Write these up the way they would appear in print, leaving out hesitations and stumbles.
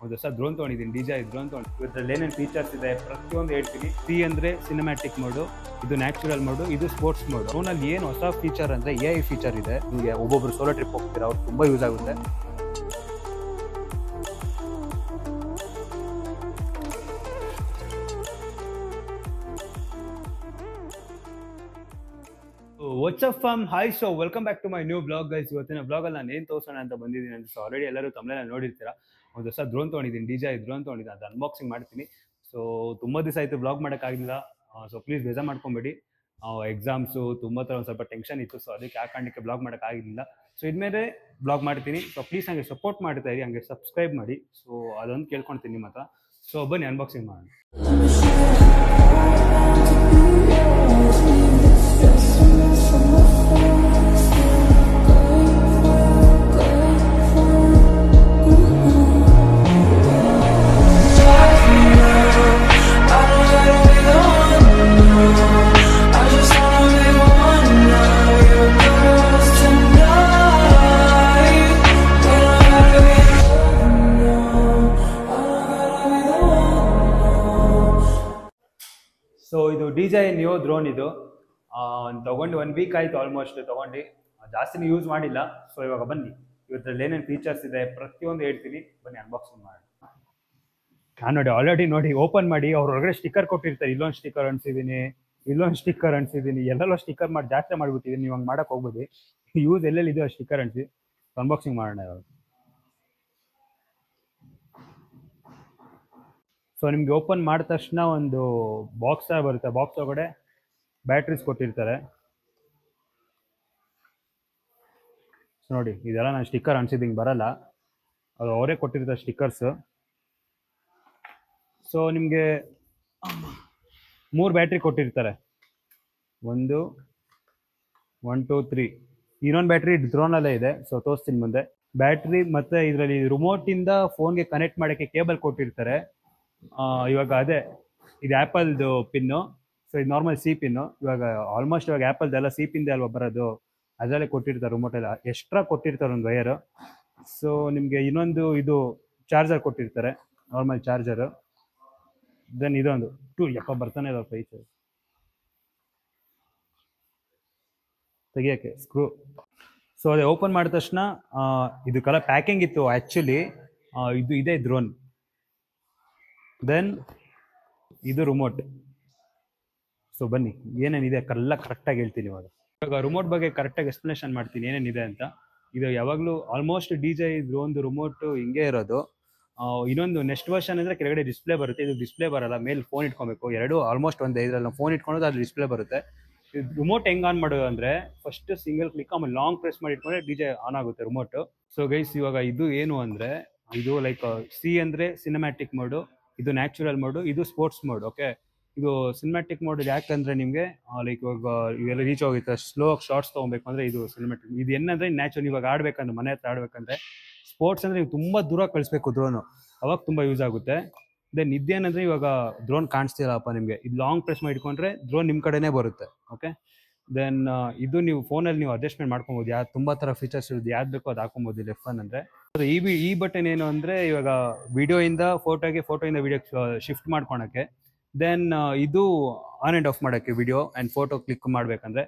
ಒಂದು ಹೊಸ ಡ್ರೋನ್ ತೊಗೊಂಡಿದ್ದೀನಿ, DJI ಡ್ರೋನ್ ತೊಗೊಂಡು. ಇದರಲ್ಲಿ ಏನೇನು ಫೀಚರ್ಸ್ ಇದೆ ಪ್ರತಿಯೊಂದು ಹೇಳ್ತೀನಿ. ಸಿ ಅಂದರೆ ಸಿನಿಮ್ಯಾಟಿಕ್ ಮೋಡು, ಇದು ನ್ಯಾಚುರಲ್ ಮೋಡು, ಇದು ಸ್ಪೋರ್ಟ್ಸ್ ಮೋಡು. ಡ್ರೋನಲ್ಲಿ ಏನು ಹೊಸ ಫೀಚರ್ ಅಂದರೆ AI ಫೀಚರ್ ಇದೆ. ನಿಮಗೆ ಒಬ್ಬೊಬ್ರು ಸೋಲೋ ಟ್ರಿಪ್ ಹೋಗ್ತೀರಾ, ಅವ್ರು ತುಂಬ ಯೂಸ್ ಆಗುತ್ತೆ. WhatsApp form hi, so welcome back to my new blog guys. ಇವತ್ತಿನ ಬ್ಲಾಗಲ್ಲಿ ನಾನು ಏನು ತೋರಿಸೋಣ ಅಂತ ಬಂದಿದ್ದೀನಿ ಅಂತ. ಸೊ ಆಲ್ರೆಡಿ ಎಲ್ಲರೂ ತಮ್ಮನೆಲ್ಲ ನೋಡಿರ್ತೀರಾ. ಒಂದು ಹೊಸ ಡ್ರೋನ್ ತೊಗೊಂಡಿದ್ದೀನಿ, DJI ಡ್ರೋನ್ ತೊಗೊಂಡಿದ್ದೀನಿ. ಅದು ಅನ್ಬಾಕ್ಸಿಂಗ್ ಮಾಡ್ತೀನಿ. ಸೊ ತುಂಬ ದಿವಸ ಆಯಿತು ಬ್ಲಾಗ್ ಮಾಡೋಕ್ಕಾಗಿಲ್ಲ. ಸೊ ಪ್ಲೀಸ್ ಬೇಜಾರು ಮಾಡ್ಕೊಬೇಡಿ. ಎಕ್ಸಾಮ್ಸು ತುಂಬ ಥರ ಒಂದು ಸ್ವಲ್ಪ ಟೆನ್ಷನ್ ಇತ್ತು. ಸೊ ಅದಕ್ಕೆ ಆ ಕಾರಣಕ್ಕೆ ಬ್ಲಾಗ್ ಮಾಡೋಕ್ಕಾಗಿಲ್ಲ. ಸೊ ಇದ್ಮೇಲೆ ಬ್ಲಾಗ್ ಮಾಡ್ತೀನಿ. ಸೊ ಪ್ಲೀಸ್ ಹಂಗೆ ಸಪೋರ್ಟ್ ಮಾಡ್ತಾ ಇರಿ, ಹಂಗೆ ಸಬ್ಸ್ಕ್ರೈಬ್ ಮಾಡಿ. ಸೊ ಅದೊಂದು ಕೇಳ್ಕೊಳ್ತೀನಿ ನಿಮ್ಮ ಹತ್ರ. ಸೊ ಬನ್ನಿ ಅನ್ಬಾಕ್ಸಿಂಗ್ ಮಾಡೋಣ. ಸೊ ಇದು DJI ನ್ಯೂ ಡ್ರೋನ್. ಇದು ತೊಗೊಂಡು 1 ವೀಕ್ ಆಯಿತು ಆಲ್ಮೋಸ್ಟ್ ತೊಗೊಂಡು. ಜಾಸ್ತಿನೂ ಯೂಸ್ ಮಾಡಿಲ್ಲ. ಸೊ ಇವಾಗ ಬನ್ನಿ, ಇವತ್ತರಲ್ಲಿ ಏನೇನು ಫೀಚರ್ಸ್ ಇದೆ ಪ್ರತಿಯೊಂದು ಹೇಳ್ತೀನಿ. ಬನ್ನಿ ಅನ್ಬಾಕ್ಸಿಂಗ್ ಮಾಡಿ. ನಾನು ನೋಡಿ ಆಲ್ರೆಡಿ ನೋಡಿ ಓಪನ್ ಮಾಡಿ ಅವ್ರ ಹೊರಗಡೆ ಸ್ಟಿಕ್ಕರ್ ಕೊಟ್ಟಿರ್ತಾರೆ. ಇಲ್ಲೊಂದು ಸ್ಟಿಕ್ಕರ್ ಅನ್ಸಿದ್ದೀನಿ, ಇಲ್ಲೊಂದು ಸ್ಟಿಕ್ಕರ್ ಅನ್ಸಿದ್ದೀನಿ, ಎಲ್ಲೆಲ್ಲೋ ಸ್ಟಿಕ್ಕರ್ ಮಾಡಿ ಜಾಸ್ತಿ ಮಾಡಿಬಿಟ್ಟಿದ್ದೀನಿ. ನೀವು ಹಂಗೆ ಮಾಡೋಕೆ ಹೋಗ್ಬೋದು. ಯೂಸ್ ಎಲ್ಲೆಲ್ಲಿ ಇದೆಯೋ ಸ್ಟಿಕ್ಕರ್ ಅನ್ಸಿ. ಅನ್ಬಾಕ್ಸಿಂಗ್ ಮಾಡೋಣ ಇವಾಗ. ಸೊ ನಿಮ್ಗೆ ಓಪನ್ ಮಾಡಿದ ತಕ್ಷಣ ಒಂದು ಬಾಕ್ಸ್ ಬರುತ್ತೆ. ಬಾಕ್ಸ್ ಒಳಗಡೆ ಬ್ಯಾಟ್ರೀಸ್ ಕೊಟ್ಟಿರ್ತಾರೆ. ಸೊ ನೋಡಿ, ಇದೆಲ್ಲ ನಾನು ಸ್ಟಿಕ್ಕರ್ ಅನ್ಸಿದ್ದು ಹಿಂಗೆ ಬರಲ್ಲ, ಅದು ಅವರೇ ಕೊಟ್ಟಿರ್ತಾರೆ ಸ್ಟಿಕ್ಕರ್ಸ್. ಸೊ ನಿಮಗೆ 3 ಬ್ಯಾಟ್ರಿ ಕೊಟ್ಟಿರ್ತಾರೆ. 1 2 3. ಇನ್ನೊಂದು ಬ್ಯಾಟ್ರಿ ಡ್ರೋನಲ್ಲೇ ಇದೆ. ಸೊ ತೋರಿಸ್ತೀನಿ ಮುಂದೆ ಬ್ಯಾಟ್ರಿ. ಮತ್ತು ಇದರಲ್ಲಿ ರಿಮೋಟಿಂದ ಫೋನ್ಗೆ ಕನೆಕ್ಟ್ ಮಾಡೋಕ್ಕೆ ಕೇಬಲ್ ಕೊಟ್ಟಿರ್ತಾರೆ. ಇವಾಗ ಅದೇ ಇದು ಆ್ಯಪಲ್ದು ಪಿನ್ನು. ಸೊ ಇದು ನಾರ್ಮಲ್ ಸಿ ಪಿನ್ನು. ಇವಾಗ ಆಲ್ಮೋಸ್ಟ್ ಇವಾಗ ಆ್ಯಪಲ್ದೆಲ್ಲ ಸಿ ಪಿನ್ದೇ ಅಲ್ವಾ ಬರೋದು, ಅದರಲ್ಲೇ ಕೊಟ್ಟಿರ್ತಾರೆ ರಿಮೋಟೆಲ್ಲ. ಎಕ್ಸ್ಟ್ರಾ ಕೊಟ್ಟಿರ್ತಾರೆ ಒಂದು ವಯರು. ಸೊ ನಿಮಗೆ ಇನ್ನೊಂದು ಇದು ಚಾರ್ಜರ್ ಕೊಟ್ಟಿರ್ತಾರೆ, ನಾರ್ಮಲ್ ಚಾರ್ಜರು. ದೆನ್ ಇದೊಂದು ಬರ್ತಾನೆ ಇದಾವೆ ಪ್ರೈಸ್ ತೆಗಿಯೋಕ್ಕೆ ಸ್ಕ್ರೂ. ಸೊ ಅದೇ ಓಪನ್ ಮಾಡಿದ ತಕ್ಷಣ ಇದಕ್ಕೆಲ್ಲ ಪ್ಯಾಕಿಂಗ್ ಇತ್ತು ಆ್ಯಕ್ಚುಲಿ. ಇದು ಇದೆ ಡ್ರೋನ್. ದೆನ್ ಇದು ರಿಮೋಟ್. ಸೊ ಬನ್ನಿ ಏನೇನಿದೆ ಎಲ್ಲ ಕರೆಕ್ಟಾಗಿ ಹೇಳ್ತೀನಿ ಇವಾಗ. ರಿಮೋಟ್ ಬಗ್ಗೆ ಕರೆಕ್ಟಾಗಿ ಎಕ್ಸ್ಪ್ಲನೇಷನ್ ಮಾಡ್ತೀನಿ ಏನೇನಿದೆ ಅಂತ. ಇದು ಯಾವಾಗಲೂ ಆಲ್ಮೋಸ್ಟ್ DJI ಡ್ರೋನ್ದು ರಿಮೋಟು ಹಿಂಗೆ ಇರೋದು. ಇನ್ನೊಂದು ನೆಕ್ಸ್ಟ್ ವರ್ಷನ್ ಅಂದರೆ ಕೆಳಗಡೆ ಡಿಸ್ಪ್ಲೇ ಬರುತ್ತೆ. ಇದು ಡಿಸ್ಪ್ಲೇ ಬರಲ್ಲ, ಮೇಲೆ ಫೋನ್ ಇಟ್ಕೊಬೇಕು. ಎರಡು ಆಲ್ಮೋಸ್ಟ್ ಒಂದೇ. ಇದರಲ್ಲಿ ಫೋನ್ ಇಟ್ಕೊಳೋದು, ಅದು ಡಿಸ್ಪ್ಲೇ ಬರುತ್ತೆ. ರಿಮೋಟ್ ಹೆಂಗೆ ಆನ್ ಮಾಡೋದು ಅಂದರೆ ಫಸ್ಟ್ ಸಿಂಗಲ್ ಕ್ಲಿಕ್, ಆಮೇಲೆ ಲಾಂಗ್ ಪ್ರೆಸ್ ಮಾಡಿ ಇಟ್ಕೊಂಡ್ರೆ DJI ಆನ್ ಆಗುತ್ತೆ ರಿಮೋಟು. ಸೊ ಗೈಸ್ ಇವಾಗ ಇದು ಏನು ಅಂದರೆ, ಇದು ಲೈಕ್ ಸಿ ಅಂದರೆ ಸಿನಿಮ್ಯಾಟಿಕ್ ಮೋಡು, ಇದು ನ್ಯಾಚುರಲ್ ಮೋಡು, ಇದು ಸ್ಪೋರ್ಟ್ಸ್ ಮೋಡ್. ಓಕೆ, ಇದು ಸಿನಿಮ್ಯಾಟಿಕ್ ಮೋಡ್ ಯಾಕಂದರೆ ನಿಮಗೆ ಲೈಕ್ ಇವಾಗ ಇವೆಲ್ಲ ರೀಚ್ ಹೋಗುತ್ತೆ, ಸ್ಲೋ ಶಾರ್ಟ್ಸ್ ತೊಗೊಬೇಕು ಅಂದರೆ ಇದು ಸಿನಿಮ್ಯಾಟಿಕ್. ಇದು ಏನಂದರೆ ನ್ಯಾಚುರಲ್. ಇವಾಗ ಆಡ್ಬೇಕಂದ್ರೆ, ಮನೆ ಹತ್ರ ಆಡ್ಬೇಕಂದ್ರೆ. ಸ್ಪೋರ್ಟ್ಸ್ ಅಂದರೆ ನೀವು ತುಂಬ ದೂರ ಕಳಿಸ್ಬೇಕು ಡ್ರೋನು, ಅವಾಗ ತುಂಬ ಯೂಸ್ ಆಗುತ್ತೆ. ದೆನ್ ಇದೇನಂದರೆ ಇವಾಗ ಡ್ರೋನ್ ಕಾಣಿಸ್ತಿಲ್ಲಪ್ಪ ನಿಮಗೆ, ಇದು ಲಾಂಗ್ ಪ್ರೆಸ್ ಮಾಡಿ ಇಟ್ಕೊಂಡ್ರೆ ಡ್ರೋನ್ ನಿಮ್ಮ ಕಡೆನೇ ಬರುತ್ತೆ. ಓಕೆ, ದೆನ್ ಇದು ನೀವು ಫೋನಲ್ಲಿ ನೀವು ಅಡ್ಜಸ್ಟ್ಮೆಂಟ್ ಮಾಡ್ಕೊಬೋದು. ಯಾವ್ದು ತುಂಬ ಥರ ಫೀಚರ್ಸ್ ಇರೋದು, ಯಾವ್ದು ಬೇಕೋ ಅದು ಹಾಕೊಬೋದು ಇಲ್ಲಿ F1 ಅಂದರೆ. ಈ ಬಟನ್ ಏನು ಅಂದರೆ ಇವಾಗ ವಿಡಿಯೋಯಿಂದ ಫೋಟೋಗೆ, ಫೋಟೋಯಿಂದ ವಿಡಿಯೋಗೆ ಶಿಫ್ಟ್ ಮಾಡ್ಕೊಳಕ್ಕೆ. ದೆನ್ ಇದು ಆನ್ ಆ್ಯಂಡ್ ಆಫ್ ಮಾಡೋಕ್ಕೆ, ವಿಡಿಯೋ ಆ್ಯಂಡ್ ಫೋಟೋ ಕ್ಲಿಕ್ ಮಾಡಬೇಕಂದ್ರೆ.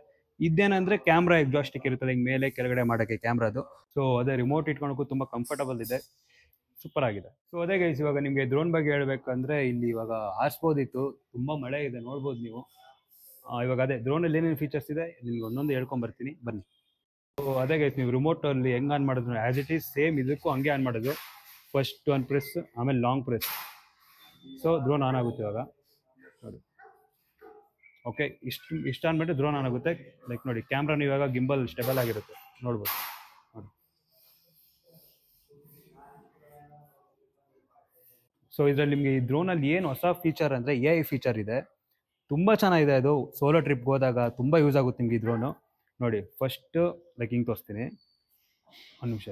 ಇದೇನಂದರೆ ಕ್ಯಾಮ್ರಾ ಎಕ್ಸಾಸ್ಟಿಕ್ ಇರ್ತದೆ, ಹಿಂಗೆ ಮೇಲೆ ಕೆಳಗಡೆ ಮಾಡೋಕ್ಕೆ ಕ್ಯಾಮ್ರಾದು. ಸೊ ಅದೇ ರಿಮೋಟ್ ಇಟ್ಕೊಳಕ್ಕೂ ತುಂಬ ಕಂಫರ್ಟಬಲ್ ಇದೆ, ಸೂಪರ್ ಆಗಿದೆ. ಸೊ ಅದೇ ಗೈಸ್, ಇವಾಗ ನಿಮಗೆ ಡ್ರೋನ್ ಬಗ್ಗೆ ಹೇಳಬೇಕಂದ್ರೆ ಇಲ್ಲಿ ಇವಾಗ ಆರಿಸ್ಬೋದಿತ್ತು, ತುಂಬ ಮಳೆ ಇದೆ ನೋಡ್ಬೋದು ನೀವು. ಇವಾಗ ಅದೇ ಡ್ರೋನಲ್ಲಿ ಏನೇನು ಫೀಚರ್ಸ್ ಇದೆ ನಿಮ್ಗೆ ಒಂದೊಂದು ಹೇಳ್ಕೊಂಬರ್ತೀನಿ ಬನ್ನಿ. ಸೊ ಅದೇ ಗೈಸ್, ನೀವು ರಿಮೋಟಲ್ಲಿ ಹೆಂಗೆ ಆನ್ ಮಾಡೋದು ಆ್ಯಸ್ ಇಟ್ ಈಸ್ ಸೇಮ್ ಇದಕ್ಕೂ ಹಂಗೆ ಆನ್ ಮಾಡೋದು. ಫಸ್ಟ್ ಒಂದು ಪ್ರೆಸ್, ಆಮೇಲೆ long press. So drone on ಆಗುತ್ತೆ ಇವಾಗ ನೋಡಿ. ಓಕೆ, ಇಷ್ಟು ಆನ್ಬಿಟ್ಟು ಡ್ರೋನ್ ಆನ್ ಆಗುತ್ತೆ. ಲೈಕ್ ನೋಡಿ, ಕ್ಯಾಮ್ರಾನು ಇವಾಗ ಗಿಂಬಲ್ ಸ್ಟೇಬಲ್ ಆಗಿರುತ್ತೆ ನೋಡ್ಬೋದು ನೋಡಿ. ಸೊ ಇದರಲ್ಲಿ ನಿಮಗೆ ಈ ಡ್ರೋನಲ್ಲಿ ಏನು ಹೊಸ ಫೀಚರ್ ಅಂದರೆ AI ಫೀಚರ್ ಇದೆ. ತುಂಬ ಚೆನ್ನಾಗಿದೆ. ಅದು ಸೋಲೋ ಟ್ರಿಪ್ಗೆ ಹೋದಾಗ ತುಂಬ ಯೂಸ್ ಆಗುತ್ತೆ ನಿಮಗೆ ಈ ಡ್ರೋನು. ನೋಡಿ ಫಸ್ಟು ಲೈಕ್ ಹಿಂಗೆ ತೋರಿಸ್ತೀನಿ, ಒಂದು ನಿಮಿಷ.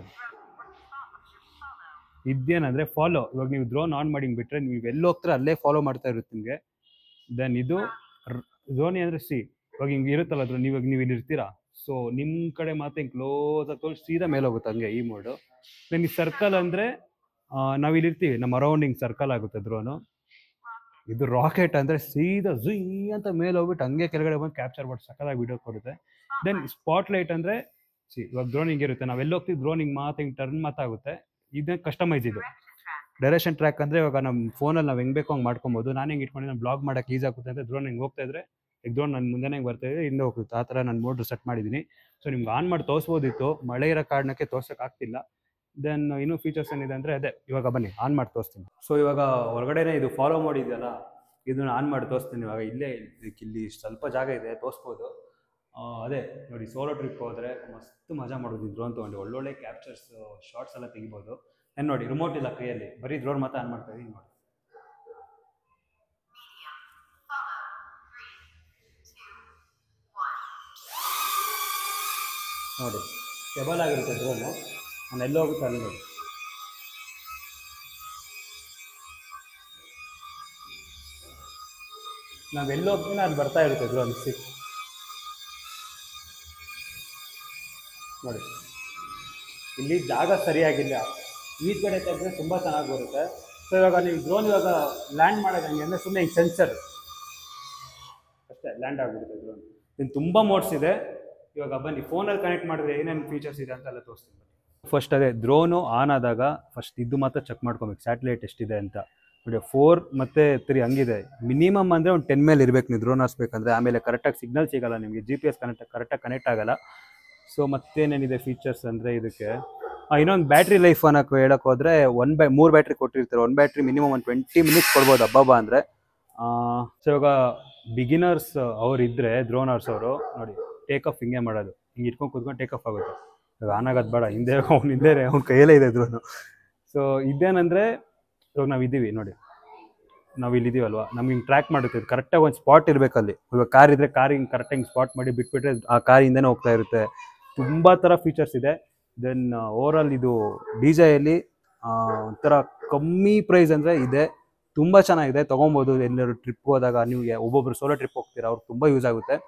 ಇದೇನಂದರೆ ಫಾಲೋ. ಇವಾಗ ನೀವು ಡ್ರೋನ್ ಆನ್ ಮಾಡಿ ಹಿಂಗೆ ಬಿಟ್ಟರೆ ನೀವು ಎಲ್ಲಿ ಹೋಗ್ತಾರೆ ಅಲ್ಲೇ ಫಾಲೋ ಮಾಡ್ತಾ ಇರುತ್ತೆ ನಿಮಗೆ. ದೆನ್ ಇದು ಡ್ರೋನಿ ಅಂದರೆ ಸಿ. ಇವಾಗ ಹಿಂಗೆ ಇರುತ್ತಲ್ಲ ಡ್ರೋನ್, ನೀವು ಇಲ್ಲಿ ಇರ್ತೀರಾ. ಸೊ ನಿಮ್ಮ ಕಡೆ ಮಾತ್ರ ಹಿಂಗೆ ಕ್ಲೋಸ್ ಆಗಿ ಸೀದಾ ಮೇಲೆ ಹೋಗುತ್ತೆ ಹಂಗೆ ಈ ಮೋಡು. ದೆನ್ ಈ ಸರ್ಕಲ್ ಅಂದರೆ ನಾವಿಲ್ಲಿ ಇರ್ತೀವಿ, ನಮ್ಮ ಅರೌಂಡಿಂಗ್ ಸರ್ಕಲ್ ಆಗುತ್ತೆ ಡ್ರೋನು. ಇದು ರಾಕೆಟ್ ಅಂದರೆ ಸೀದಾ ಝುಯ್ ಅಂತ ಮೇಲೆ ಹೋಗ್ಬಿಟ್ಟು ಹಂಗೆ ಕೆಳಗಡೆ ಬಂದು ಕ್ಯಾಪ್ಚರ್ ಮಾಡಿ ಸಕ್ಕದಾಗಿ ವಿಡಿಯೋ ಕೊಡುತ್ತೆ. ದೆನ್ ಸ್ಪಾಟ್ ಲೈಟ್ ಅಂದರೆ ಇವಾಗ ಡ್ರೋನ್ ಹಿಂಗಿರುತ್ತೆ, ನಾವೆಲ್ಲ ಹೋಗ್ತೀವಿ ಡ್ರೋನ್ ಹಿಂಗೆ ಹಿಂಗೆ ಟರ್ನ್ ಮಾತಾಗುತ್ತೆ. ಇದನ್ನ ಕಸ್ಟಮೈಸ್ ಇದು ಡೈರೆಕ್ಷನ್ ಟ್ರ್ಯಾಕ್ ಅಂದರೆ ಇವಾಗ ನಮ್ಮ ಫೋನಲ್ಲಿ ನಾವು ಹೆಂಗೆ ಬೇಕೋ ಹಂಗೆ ಮಾಡ್ಕೊಬೋದು. ನಾನು ಹೆಂಗೆ ಇಟ್ಕೊಂಡು ನಾನು ಬ್ಲಾಗ್ ಮಾಡೋಕ್ಕೆ ಈಸಿ ಆಗುತ್ತೆ ಅಂತ ಡ್ರೋನ್ ಹಿಂಗೆ ಹೋಗ್ತಾ ಇದ್ರೆ ಈಗ ಡ್ರೋನ್ ನನ್ನ ಮುಂದೆನೇ ಹಿಂಗೆ ಬರ್ತಾ ಇದೆ, ಹಿಂದೆ ಹೋಗುತ್ತೆ. ಆ ಥರ ನಾನು ಮೋಡ್ರ್ ಸೆಟ್ ಮಾಡಿದ್ದೀನಿ. ಸೊ ನಿಮ್ಗೆ ಆನ್ ಮಾಡಿ ತೋರಿಸ್ಬೋದಿತ್ತು, ಮಳೆ ಇರೋ ಕಾರಣಕ್ಕೆ ತೋರ್ಸೋಕ್ಕಾಗ್ತಿಲ್ಲ. ದೆನ್ ಇನ್ನೂ ಫೀಚರ್ಸ್ ಏನಿದೆ ಅಂದರೆ ಅದೇ ಇವಾಗ ಬನ್ನಿ ಆನ್ ಮಾಡಿ ತೋರಿಸ್ತೀನಿ. ಸೊ ಇವಾಗ ಹೊರಗಡೆನೇ ಇದು ಫಾಲೋ ಮೋಡ್ ಇದೆಯಲ್ಲ, ಇದನ್ನ ಆನ್ ಮಾಡಿ ತೋರಿಸ್ತೀನಿ. ಇವಾಗ ಇಲ್ಲೇ ಇಲ್ಲಿ ಸ್ವಲ್ಪ ಜಾಗ ಇದೆ, ತೋರಿಸ್ಬೋದು. ಅದೇ ನೋಡಿ, ಸೋಲೋ ಟ್ರಿಪ್ ಹೋದರೆ ಮಸ್ತ್ ಮಜಾ ಮಾಡೋದು ಡ್ರೋನ್ ತೊಗೊಂಡು, ಒಳ್ಳೊಳ್ಳೆ ಕ್ಯಾಪ್ಚರ್ಸ್ ಶಾರ್ಟ್ಸ್ ಎಲ್ಲ ತೆಗಿಬೋದು. ಏನು ನೋಡಿ, ರಿಮೋಟ್ ಇಲ್ಲ ಕೈಯಲ್ಲಿ, ಬರೀ ಡ್ರೋನ್ ಮಾತ್ರ ಆನ್ ಮಾಡ್ತಾ ಇದ್ದೀನಿ ನೋಡಿ. ನೋಡಿ ಸ್ಟೇಬಲ್ ಆಗಿರುತ್ತೆ ಡ್ರೋನು, ನಾನು ಎಲ್ಲೋ ಹೋಗುತ್ತೆ ಅಲ್ಲಿ ನೋಡಿ. ನಾವೆಲ್ಲೋ ಹೋಗ್ತೀನಿ ಅದು ಬರ್ತಾ ಇರುತ್ತೆ ಡ್ರೋನ್ ನೋಡಿ. ಇಲ್ಲಿ ಜಾಗ ಸರಿಯಾಗಿಲ್ಲ, ಈ ಕಡೆ ತೆಗೆದ್ರೆ ತುಂಬ ಚೆನ್ನಾಗಿ ಬರುತ್ತೆ. ಸೊ ಇವಾಗ ನೀವು ಡ್ರೋನ್ ಇವಾಗ ಲ್ಯಾಂಡ್ ಮಾಡೋದಂಗೆ ಅಂದರೆ ಸುಮ್ಮನೆ ಈಗ ಸೆನ್ಸರ್ ಅಷ್ಟೇ ಲ್ಯಾಂಡ್ ಆಗಿಬಿಡುತ್ತೆ ಡ್ರೋನ್. ಇನ್ನು ತುಂಬ ಮೋಡ್ಸ್ ಇದೆ. ಇವಾಗ ಬನ್ನಿ ಫೋನಲ್ಲಿ ಕನೆಕ್ಟ್ ಮಾಡಿದ್ರೆ ಏನೇನು ಫೀಚರ್ಸ್ ಇದೆ ಅಂತೆಲ್ಲ ತೋರಿಸ್ತೀನಿ. ಫಸ್ಟ್ ಅದೇ ಡ್ರೋನು ಆನ್ ಆದಾಗ ಫಸ್ಟ್ ಇದು ಮಾತ್ರ ಚೆಕ್ ಮಾಡ್ಕೊಬೇಕು, ಸ್ಯಾಟಲೈಟ್ ಎಷ್ಟಿದೆ ಅಂತ. ನೋಡಿ 4 ಮತ್ತು 3 ಹಂಗಿದೆ. ಮಿನಿಮಮ್ ಅಂದರೆ ಒಂದು 10 ಮೇಲೆ ಇರಬೇಕು ನೀವು ಡ್ರೋನ್ ಹಾರಿಸ್ಬೇಕಂದ್ರೆ. ಆಮೇಲೆ ಕರೆಕ್ಟಾಗಿ ಸಿಗ್ನಲ್ ಸಿಗೋಲ್ಲ ನಿಮಗೆ, GPS ಕರೆಕ್ಟಾಗಿ ಕನೆಕ್ಟ್ ಆಗೋಲ್ಲ. ಸೊ ಮತ್ತೇನೇನಿದೆ ಫೀಚರ್ಸ್ ಅಂದರೆ ಇದಕ್ಕೆ ಇನ್ನೊಂದು ಬ್ಯಾಟ್ರಿ ಲೈಫ್ ಅನ್ನೋಕ್ಕೆ ಹೇಳೋಕೆ ಹೋದರೆ 3 ಬ್ಯಾಟ್ರಿ ಕೊಟ್ಟಿರ್ತಾರೆ. 1 ಬ್ಯಾಟ್ರಿ ಮಿನಿಮಮ್ ಒಂದು 20 ಮಿನಿಟ್ಸ್ ಕೊಡ್ಬೋದು ಹಬ್ಬ ಅಂದರೆ. ಸೊ ಇವಾಗ ಬಿಗಿನರ್ಸ್ ಅವ್ರು ಇದ್ದರೆ ಡ್ರೋನ್ ಹಾರಿಸೋರು ನೋಡಿ, ಟೇಕ್ ಆಫ್ ಹಿಂಗೆ ಮಾಡೋದು, ಹಿಂಗೆ ಇಟ್ಕೊಂಡು ಕೂತ್ಕೊಂಡು ಟೇಕ್ ಆಫ್ ಆಗುತ್ತೆ. ಇವಾಗ ಆನ್ ಆಗೋದು ಬೇಡ, ಅವ್ನ ಕೈಯಲ್ಲೇ ಇದೆ ಡ್ರೋನು. ಸೊ ಇದೇನಂದರೆ ಇವಾಗ ನಾವು ಇದ್ದೀವಿ ನೋಡಿ, ನಾವು ಇಲ್ಲಿದ್ದೀವಲ್ವ, ನಮ್ಗೆ ಹಿಂಗೆ ಟ್ರ್ಯಾಕ್ ಮಾಡುತ್ತೆ. ಕರೆಕ್ಟಾಗಿ ಒಂದು ಸ್ಪಾಟ್ ಇರಬೇಕಲ್ಲಿ. ಇವಾಗ ಕಾರ್ ಇದ್ದರೆ ಕಾರ್ ಹಿಂಗೆ ಕರೆಕ್ಟಾಗಿ ಸ್ಪಾಟ್ ಮಾಡಿ ಬಿಟ್ಬಿಟ್ರೆ ಆ ಕಾರಿಂದನೇ ಹೋಗ್ತಾ ಇರುತ್ತೆ. ತುಂಬ ಥರ ಫೀಚರ್ಸ್ ಇದೆ. ದೆನ್ ಓವರಾಲ್ ಇದು DJI ಒಂಥರ ಕಮ್ಮಿ ಪ್ರೈಸ್ ಅಂದರೆ ಇದೆ, ತುಂಬ ಚೆನ್ನಾಗಿದೆ, ತೊಗೊಬೋದು. ಎಲ್ಲರೂ ಟ್ರಿಪ್ ಹೋದಾಗ ನಿಮಗೆ ಒಬ್ಬೊಬ್ಬರು ಸೋಲೋ ಟ್ರಿಪ್ ಹೋಗ್ತೀರಾ, ಅವ್ರಿಗೆ ತುಂಬ ಯೂಸ್ ಆಗುತ್ತೆ.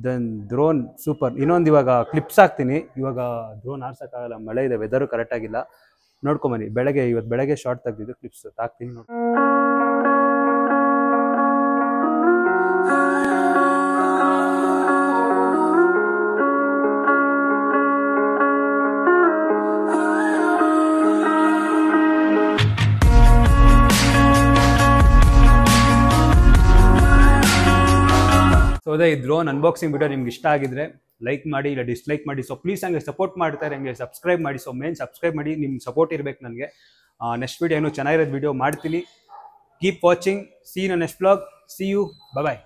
Then drone super. ಇನ್ನೊಂದು ಇವಾಗ ಕ್ಲಿಪ್ಸ್ ಹಾಕ್ತೀನಿ. ಇವಾಗ ಡ್ರೋನ್ ಆರ್ಸೋಕ್ಕಾಗಲ್ಲ, ಮಳೆ ಇದೆ, ವೆದರು ಕರೆಕ್ಟಾಗಿಲ್ಲ. ನೋಡ್ಕೊಂಬನ್ನಿ, ಇವತ್ತು ಬೆಳಗ್ಗೆ ಶಾರ್ಟ್ ತೆಗೆದಿದ್ದು ಕ್ಲಿಪ್ಸ್ ಹಾಕ್ತೀನಿ ನೋಡಿ. ಸೊ ಅದೇ ಈ ಡ್ರೋನ್ ಅನ್ಬಾಕ್ಸಿಂಗ್ ವಿಡಿಯೋ ನಿಮ್ಗೆ ಇಷ್ಟ ಆಗಿದ್ರೆ ಲೈಕ್ ಮಾಡಿ, ಇಲ್ಲ ಡಿಸ್ಲೈಕ್ ಮಾಡಿ. ಸೊ ಪ್ಲೀಸ್ ಹಂಗೆ ಸಪೋರ್ಟ್ ಮಾಡ್ತಾರೆ, ಹಂಗೆ ಸಬ್ಸ್ಕ್ರೈಬ್ ಮಾಡಿ. ಸೊ ಮೇನ್ ಸಬ್ಸ್ಕ್ರೈಬ್ ಮಾಡಿ, ನಿಮ್ಮ ಸಪೋರ್ಟ್ ಇರಬೇಕು ನನಗೆ. ನೆಕ್ಸ್ಟ್ ವಿಡಿಯೋ ಏನೋ ಚೆನ್ನಾಗಿರೋದು ವಿಡಿಯೋ ಮಾಡ್ತೀನಿ. Keep watching, see you next vlog. See you, bye.